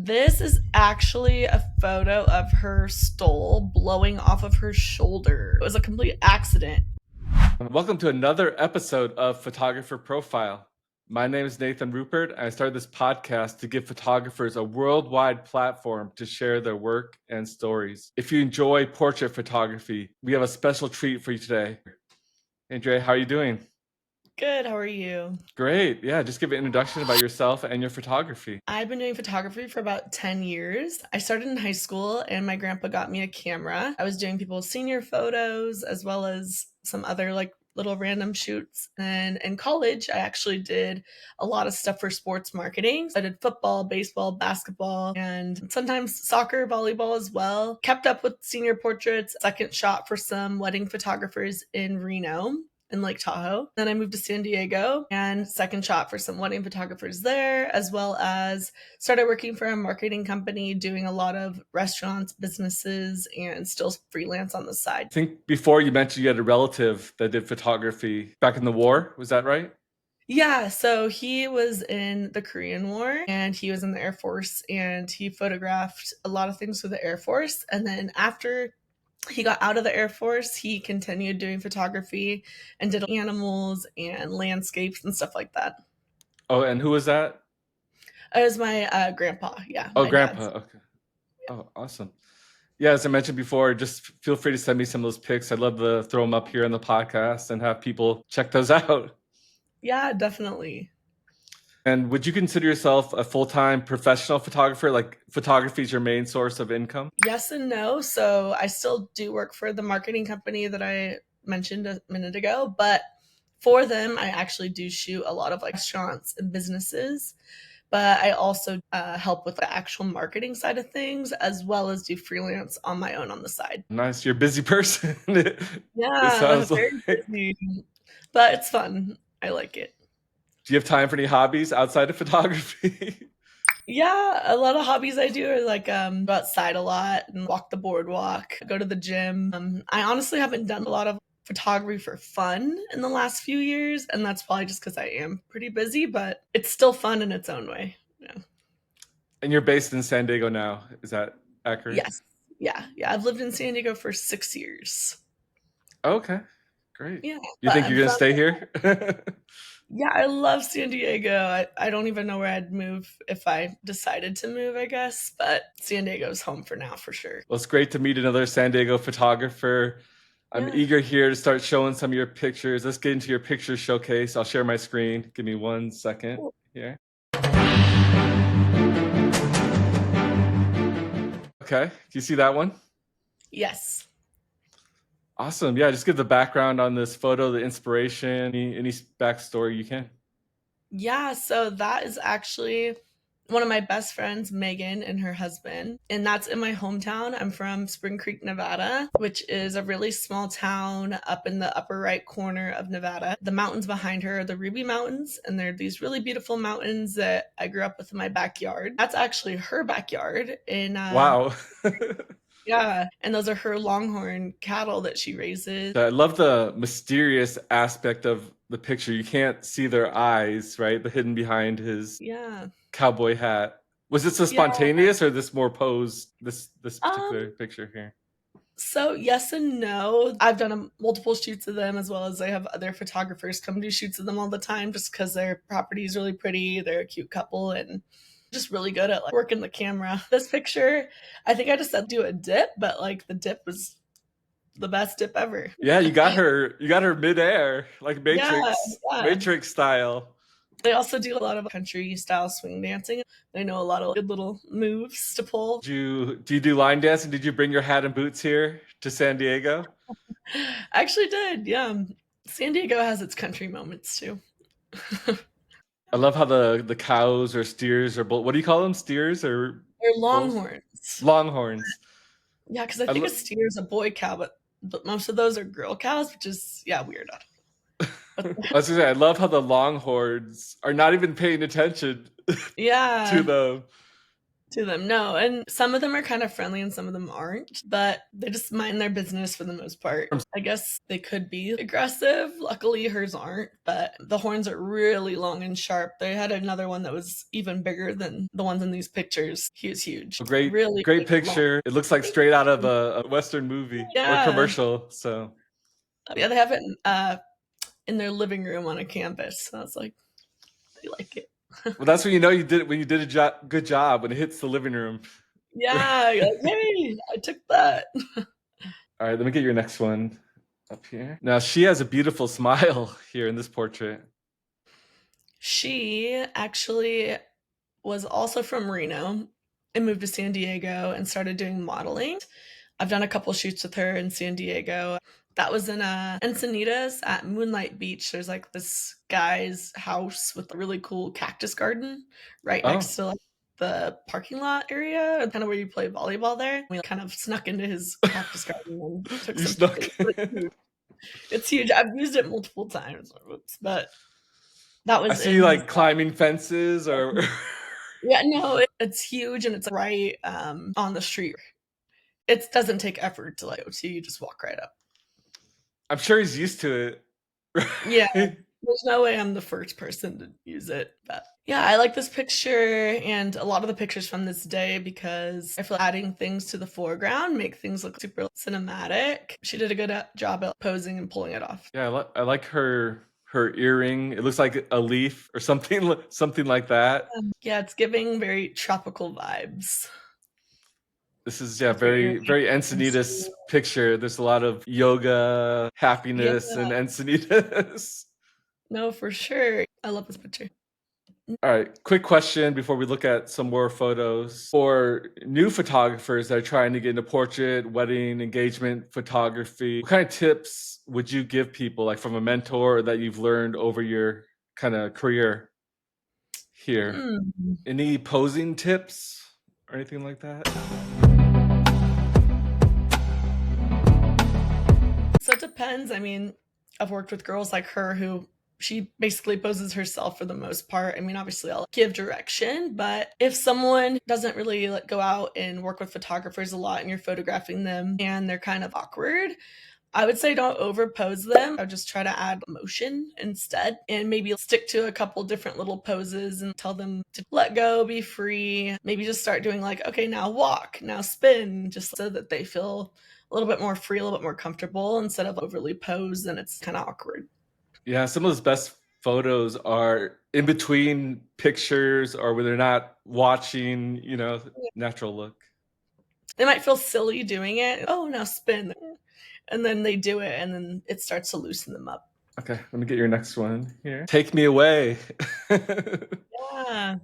This is actually a photo of her stole blowing off of her shoulder. It was a complete accident. Welcome to another episode of Photographer Profile. My name is Nathan Rupert, and I started this podcast to give photographers a worldwide platform to share their work and stories. If you enjoy portrait photography, we have a special treat for you today. Andrea, how are you doing? Good, how are you? Great. Yeah, just give an introduction about yourself and your photography. I've been doing photography for about 10 years. I started in high school and my grandpa got me a camera. I was doing people's senior photos as well as some other little random shoots. And in college, I actually did a lot of stuff for sports marketing. So I did football, baseball, basketball, and sometimes soccer, volleyball as well. Kept up with senior portraits, second shot for some wedding photographers in Reno in Lake Tahoe. Then I moved to San Diego and second shot for some wedding photographers there, as well as started working for a marketing company doing a lot of restaurants, businesses, and still freelance on the side. I think before you mentioned you had a relative that did photography back in the war. Was that right? Yeah, so he was in the Korean War and he was in the Air Force and he photographed a lot of things for the Air Force. And then after he got out of the Air Force, he continued doing photography and did animals and landscapes and stuff like that. Oh, and who was that? It was my grandpa, yeah, Oh, my grandpa. dad's. Okay. Oh, awesome. Yeah, as I mentioned before, just feel free to send me some of those pics. I'd love to throw them up here on the podcast and have people check those out. Yeah, definitely. And would you consider yourself a full-time professional photographer? Like photography is your main source of income? Yes and no. So I still do work for the marketing company that I mentioned a minute ago, but for them, I actually do shoot a lot of restaurants and businesses. But I also help with the actual marketing side of things, as well as do freelance on my own on the side. Nice. You're a busy person. It Yeah, sounds very like. busy, but it's fun. I like it. Do you have time for any hobbies outside of photography? Yeah, a lot of hobbies I do are go outside a lot and walk the boardwalk, go to the gym. I honestly haven't done a lot of photography for fun in the last few years, and that's probably just because I am pretty busy, but it's still fun in its own way. Yeah. And you're based in San Diego now. Is that accurate? Yes. Yeah. Yeah. I've lived in San Diego for 6 years. Okay, great. Yeah. You But think I'm you're going to from, stay here? yeah, I love San Diego. I don't even know where I'd move if I decided to move, I guess, but San Diego's home for now for sure. Well, it's great to meet another San Diego photographer. I'm Yeah. eager here to start showing some of your pictures. Let's get into your picture showcase. I'll share my screen. Give me 1 second Cool. here. Okay, do you see that one? Yes. Awesome. Yeah, just give the background on this photo, the inspiration, any backstory you can. Yeah, so that is actually one of my best friends, Megan, and her husband. And that's in my hometown. I'm from Spring Creek, Nevada, which is a really small town up in the upper right corner of Nevada. The mountains behind her are the Ruby Mountains, and they're these really beautiful mountains that I grew up with in my backyard. That's actually her backyard. And Wow. yeah, and those are her longhorn cattle that she raises. I love the mysterious aspect of the picture. You can't see their eyes, right? The hidden behind his Yeah. cowboy hat. Was it so Yeah. spontaneous or this more posed, this particular Um, picture here? So yes and no. I've done multiple shoots of them as well as I have other photographers come do shoots of them all the time just because their property is really pretty. They're a cute couple and just really good at working the camera. This picture, I think I just said do a dip, but the dip was the best dip ever. Yeah, you got her midair, like Yeah, yeah. Matrix style. They also do a lot of country style swing dancing. They know a lot of good little moves to pull. Do you do line dancing? Did you bring your hat and boots here to San Diego? I actually did, yeah. San Diego has its country moments too. I love how the cows or steers or what do you call them? Steers or They're bulls? longhorns. Longhorns. Yeah, because I I think a lo- steer is a boy cow, but most of those are girl cows, which is yeah weird. I But was gonna say I love how the longhorns are not even paying attention to yeah, them. to them. No, and some of them are kind of friendly and some of them aren't, but they just mind their business for the most part. I guess they could be aggressive. Luckily, hers aren't, but the horns are really long and sharp. They had another one that was even bigger than the ones in these pictures. He was huge. A great, Really great like, long. picture. It looks like straight out of a Western movie or Yeah. commercial. So Yeah, they have it in their living room on a canvas. So I was like, they like it. well, that's when you know you did when you did a good job when it hits the living room. Yeah, you're like, hey, I took that. All right, let me get your next one up here. Now she has a beautiful smile here in this portrait. She actually was also from Reno and moved to San Diego and started doing modeling. I've done a couple shoots with her in San Diego. That was in Encinitas at Moonlight Beach. There's like this guy's house with a really cool cactus garden right Oh, next to like the parking lot area, kind of where you play volleyball there. We kind of snuck into his cactus garden and took you some snuck. pictures. It's huge. I've used it multiple times, but that I was see you in his like climbing fences or yeah, no, it's huge and it's right on the street. It doesn't take effort to like so you just walk right up. I'm sure he's used to it. Yeah, Right? there's no way I'm the first person to use it. But yeah, I like this picture and a lot of the pictures from this day because I feel like adding things to the foreground make things look super cinematic. She did a good job at posing and pulling it off. Yeah, I like her earring. It looks like a leaf or something something like that. Yeah, it's giving very tropical vibes This is with her earring. very Encinitas picture. There's a lot of yoga, Yeah, happiness, and Encinitas. no, for sure. I love this picture. All right, quick question before we look at some more photos. For new photographers that are trying to get into portrait, wedding, engagement photography, what kind of tips would you give people, like from a mentor that you've learned over your kind of career here? Hmm. Any posing tips or anything like that? So it depends. I mean, I've worked with girls like her who she basically poses herself for the most part. I mean, obviously, I'll give direction, but if someone doesn't really like go out and work with photographers a lot and you're photographing them and they're kind of awkward, I would say don't overpose them. I would just try to add motion instead and maybe stick to a couple different little poses and tell them to let go, be free. Maybe just start doing like, okay, now walk, now spin, just so that they feel a little bit more free, a little bit more comfortable instead of overly posed and it's kind of awkward. Yeah, some of those best photos are in between pictures or where they're not watching, natural look. They might feel silly doing it. Oh, now spin. And then they do it and then it starts to loosen them up. Okay, let me get your next one here. Take me away. Yeah.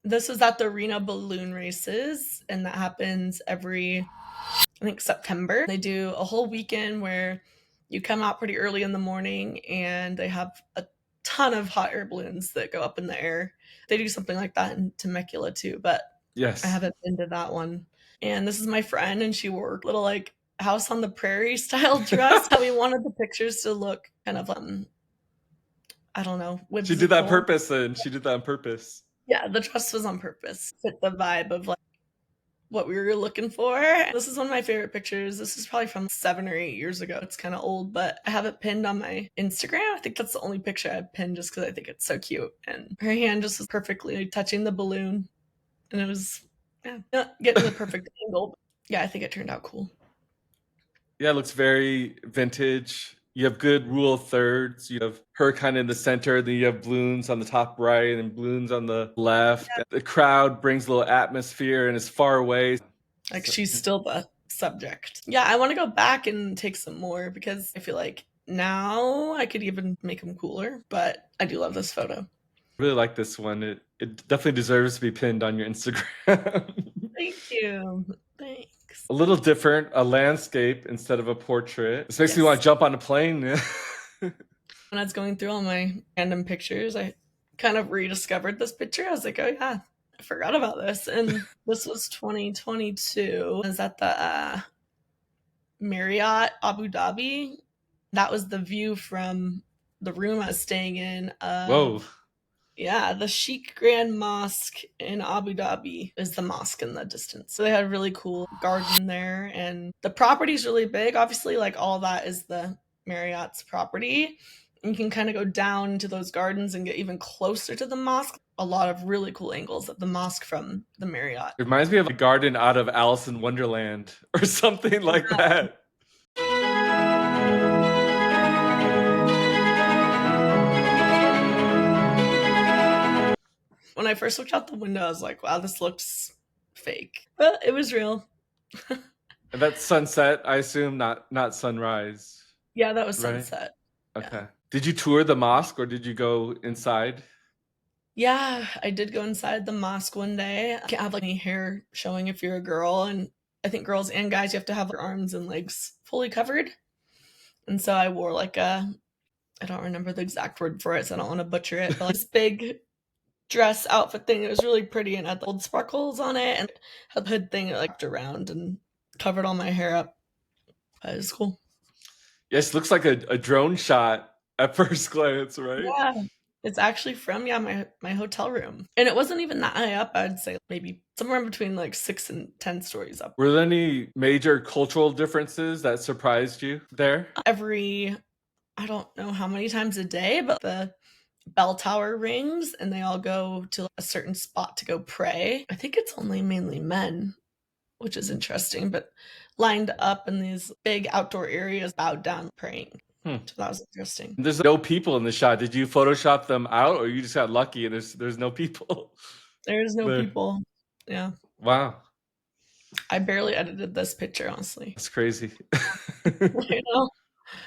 This was at the Reno Balloon Races, and that happens every, I think, September. They do a whole weekend where you come out pretty early in the morning and they have a ton of hot air balloons that go up in the air. They do something like that in Temecula too, but I Yes. haven't been to that one. And this is my friend, and she wore a little like house on the prairie style dress. How we wanted the pictures to look kind of I don't know, She did that on whimsical. purpose, and she did that on purpose. Yeah, the dress was on purpose. Fit the vibe of like what we were looking for. This is one of my favorite pictures. This is probably from 7 or 8 years ago. It's kind of old, but I have it pinned on my Instagram. I think that's the only picture I've pinned just because I think it's so cute. And her hand just was perfectly touching the balloon. And it was, yeah, not getting the perfect angle. But yeah, I think it turned out cool. Yeah, it looks very vintage. You have good rule of thirds. You have her kind of in the center, then you have balloons on the top right and balloons on the left. Yeah. The crowd brings a little atmosphere and is far away. Like So, she's still the subject. Yeah, I want to go back and take some more because I feel like now I could even make them cooler, but I do love this photo. really like this one. It definitely deserves to be pinned on your Instagram. Thank you. Thanks. A little different, a landscape instead of a portrait. This makes me want Yes. to jump on a plane. When I was going through all my random pictures, I kind of rediscovered this picture. I was like, oh yeah, I forgot about this. And this was 2022. I was at the Marriott Abu Dhabi. That was the view from the room I was staying in Whoa. of Yeah, the Sheikh Grand Mosque in Abu Dhabi is the mosque in the distance. So they had a really cool garden there, and the property's really big. Obviously, like all that is the Marriott's property. And you can kind of go down to those gardens and get even closer to the mosque. A lot of really cool angles of the mosque from the Marriott. It reminds me of a garden out of Alice in Wonderland or something like that. When I first looked out the window, I was like, wow, this looks fake. But it was real. And that's sunset, I assume, not sunrise. Yeah, that was Right? sunset. Okay. Yeah. Did you tour the mosque or did you go inside? Yeah, I did go inside the mosque one day. You can't have like any hair showing if you're a girl, and I think girls and guys you have to have their arms and legs fully covered. And so I wore like a I don't remember the exact word for it, so I don't want to butcher it, but like this big dress outfit thing. It was really pretty and had gold sparkles on it and had the hood thing that like around and covered all my hair up. But it was cool. Yes, looks like a drone shot at first glance, right? Yeah. It's actually from my hotel room. And it wasn't even that high up. I'd say maybe somewhere in between like 6 and 10 stories up. Were there any major cultural differences that surprised you there? Every I don't know how many times a day, but the bell tower rings and they all go to a certain spot to go pray. I think it's only mainly men, which is interesting, but lined up in these big outdoor areas, bowed down praying. Hmm. So that was interesting. There's no people in the shot. Did you Photoshop them out, or you just got lucky and there's no people There's no there? people. Yeah. Wow, I barely edited this picture, honestly. that's crazy. You know,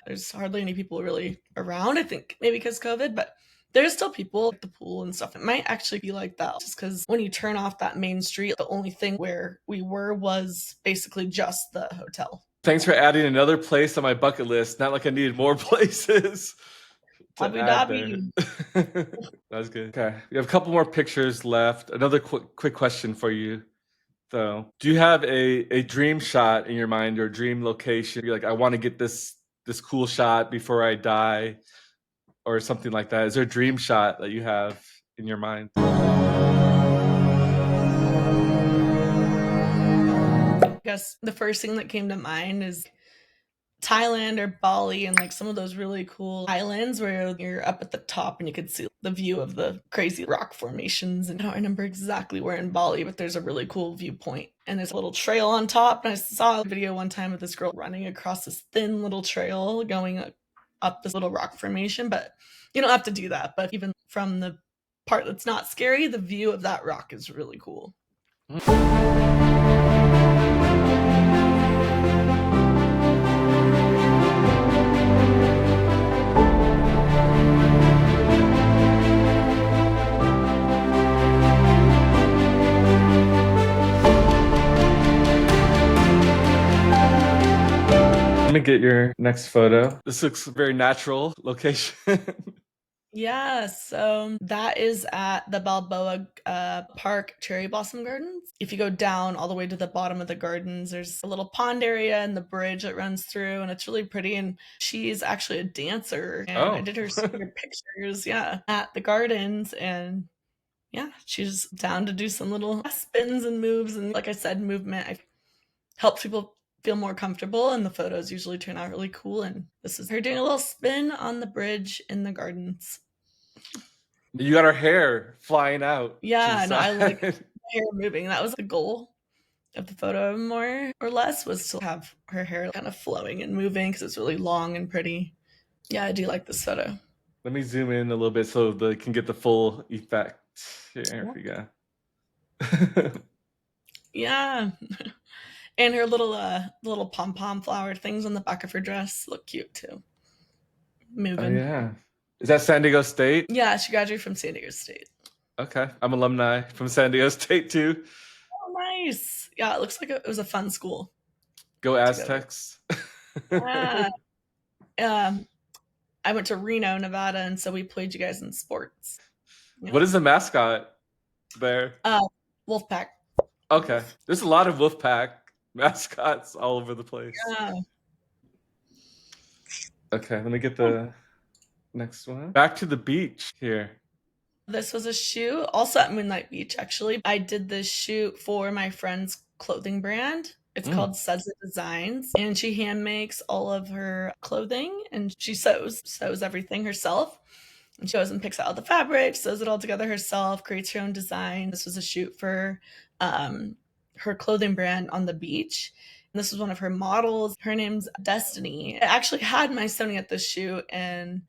there's hardly any people really around. I think maybe because COVID, but there's still people at the pool and stuff. It might actually be like that just because when you turn off that main street, the only thing where we were was basically just the hotel. Thanks for adding another place on my bucket list. Not like I needed more places to Abu add there. Dhabi. That's good. Okay, we have a couple more pictures left. Another quick question for you, though. Do you have a dream shot in your mind or a dream location? You're like, I want to get this cool shot before I die, or something like that. Is there a dream shot that you have in your mind? I guess the first thing that came to mind is Thailand or Bali and like some of those really cool islands where you're up at the top and you could see the view of the crazy rock formations. And I don't remember exactly where in Bali, but there's a really cool viewpoint and there's a little trail on top. And I saw a video one time of this girl running across this thin little trail going up this little rock formation, but you don't have to do that. But even from the part that's not scary, the view of that rock is really cool. Let me get your next photo. This looks a very natural location. Yeah, so that is at the Balboa Park Cherry Blossom Gardens. If you go down all the way to the bottom of the gardens, there's a little pond area and the bridge that runs through, and it's really pretty. And she's actually a dancer, and I Oh. did her pictures, yeah, at the gardens. And yeah, she's down to do some little spins and moves. And like I said, movement helps people feel more comfortable, and the photos usually turn out really cool. And this is her doing a little spin on the bridge in the gardens. You got her hair flying out. Yeah, no, I like her hair moving. That was the goal of the photo, more or less, was to have her hair kind of flowing and moving because it's really long and pretty. Yeah, I do like this photo. Let me zoom in a little bit so they can get the full effect. Here we go. Yeah. And her little pom-pom flower things on the back of her dress look cute too. Moving. Oh, yeah. Is that San Diego State? Yeah, she graduated from San Diego State. Okay. I'm alumni from San Diego State too. Oh, nice. Yeah, it looks like it was a fun school. Go Aztecs. Yeah. I went to Reno, Nevada, and so we played you guys in sports. Yeah. What is the mascot there? Wolfpack. Okay. There's a lot of Wolfpack mascots all over the place. Yeah. Okay, let me get the next one. Back to the beach here. This was a shoot also at Moonlight Beach, actually. I did this shoot for my friend's clothing brand. It's called Suds Designs, and she hand makes all of her clothing, and she sews everything herself. And she goes and picks out all the fabric, sews it all together herself, creates her own design. This was a shoot for her clothing brand on the beach. And this was one of her models. Her name's Destiny. I actually had my Sony at this shoot, and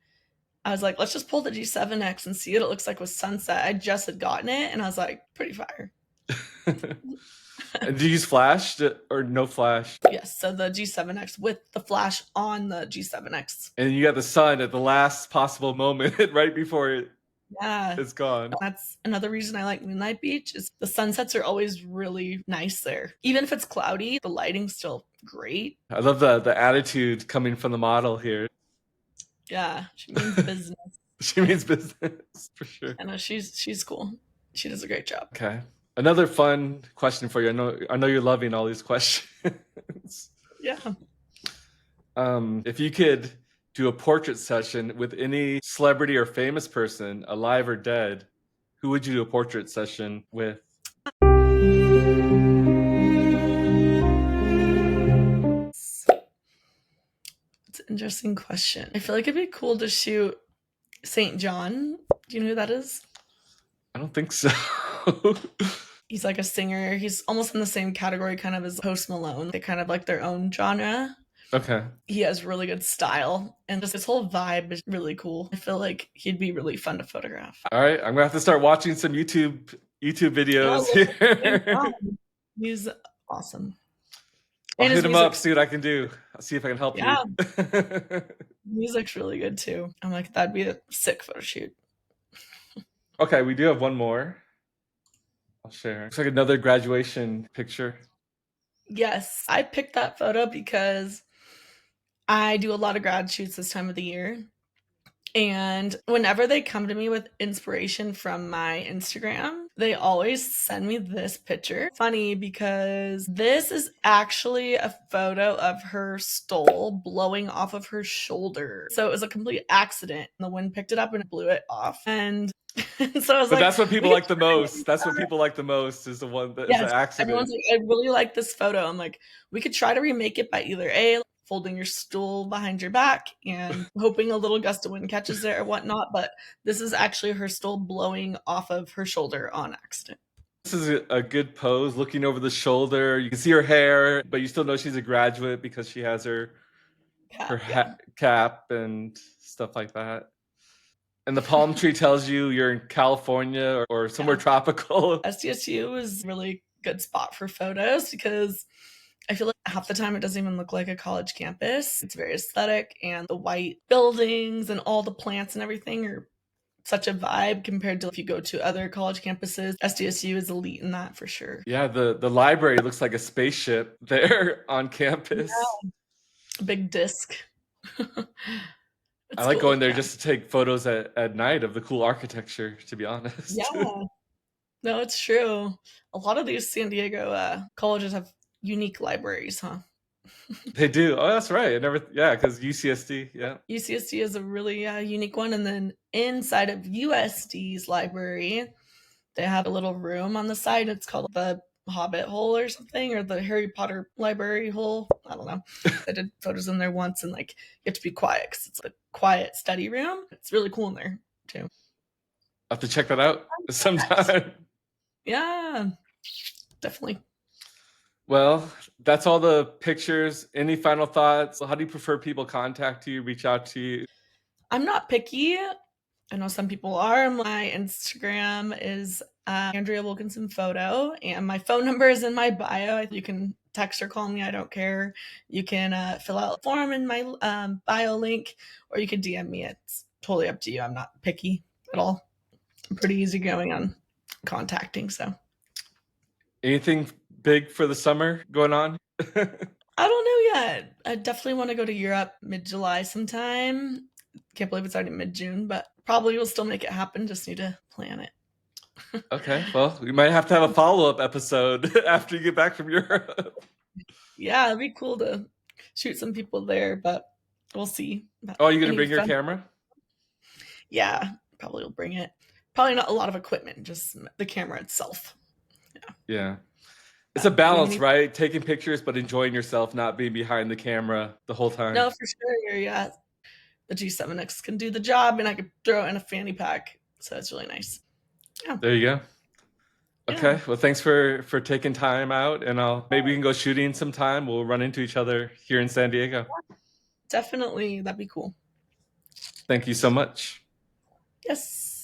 I was like, let's just pull the G7X and see what it looks like with sunset. I just had gotten it, and I was like, pretty fire. Did you use flash or no flash? Yes, so the G7X with the flash on the G7X. And you got the sun at the last possible moment right before it's gone. That's another reason I like Moonlight Beach is the sunsets are always really nice there. Even if it's cloudy, the lighting's still great. I love the attitude coming from the model here. Yeah, she means business. She means business, for sure. I know she's cool. She does a great job. Okay. Another fun question for you. I know you're loving all these questions. Yeah. If you could do a portrait session with any celebrity or famous person, alive or dead, who would you do a portrait session with? It's an interesting question. I feel like it'd be cool to shoot St. John. Do you know who that is? I don't think so. He's like a singer. He's almost in the same category kind of as Post Malone. They kind of like their own genre. Okay. He has really good style, and just his whole vibe is really cool. I feel like he'd be really fun to photograph. All right, I'm gonna have to start watching some YouTube videos here. He's awesome. I'll hit him up, see what I can do. I'll see if I can help you. Music's really good too. I'm like, that'd be a sick photo shoot. Okay, we do have one more. I'll share. Looks like another graduation picture. Yes, I picked that photo because I do a lot of grad shoots this time of the year. And whenever they come to me with inspiration from my Instagram, they always send me this picture. Funny because this is actually a photo of her stole blowing off of her shoulder. So it was a complete accident. The wind picked it up and blew it off. And so I was but that's what people like the most. That's what people like the most is the one that is the accident. Everyone's like, I really like this photo. I'm like, we could try to remake it by either A, folding your stool behind your back and hoping a little gust of wind catches it or whatnot. But this is actually her stool blowing off of her shoulder on accident. This is a good pose, looking over the shoulder. You can see her hair, but you still know she's a graduate because she has her cap and stuff like that. And the palm tree tells you you're in California or somewhere tropical. SDSU is a really good spot for photos because I feel like half the time it doesn't even look like a college campus. It's very aesthetic, and the white buildings and all the plants and everything are such a vibe compared to if you go to other college campuses. SDSU is elite in that for sure. Yeah, the library looks like a spaceship there on campus. Yeah. A big disc. I like going there just to take photos at night of the cool architecture, to be honest. Yeah. No, it's true. A lot of these San Diego colleges have unique libraries, huh? They do. Oh, that's right. Because UCSD, UCSD is a really unique one. And then inside of USD's library, they have a little room on the side. It's called the Hobbit hole or something, or the Harry Potter library hole. I don't know. I did photos in there once, and like you have to be quiet because it's a quiet study room. It's really cool in there too. I'll have to check that out sometime. Yeah, definitely. Well, that's all the pictures. Any final thoughts? How do you prefer people contact you, reach out to you? I'm not picky. I know some people are. My Instagram is Andrea Wilkinson photo, and my phone number is in my bio. You can text or call me. I don't care. You can fill out a form in my bio link, or you can DM me. It's totally up to you. I'm not picky at all. I'm pretty easygoing on contacting. So, anything big for the summer going on? I don't know yet. I definitely want to go to Europe mid-July sometime. Can't believe it's already mid-June, but probably will still make it happen. Just need to plan it. Okay, well, we might have to have a follow-up episode after you get back from Europe. Yeah, it'd be cool to shoot some people there, but we'll see. Oh, are you going to bring your camera? Yeah, probably will bring it. Probably not a lot of equipment, just the camera itself. Yeah. It's Yeah. a When you balance, need, right? Taking pictures, but enjoying yourself, not being behind the camera the whole time. no, for sure. Yeah. The G7X can do the job, and I could throw it in a fanny pack. So it's really nice. Yeah. There you go. Yeah. Okay. Well, thanks for taking time out, and maybe we can go shooting sometime. We'll run into each other here in San Diego. Definitely. That'd be cool. Thank you so much. Yes.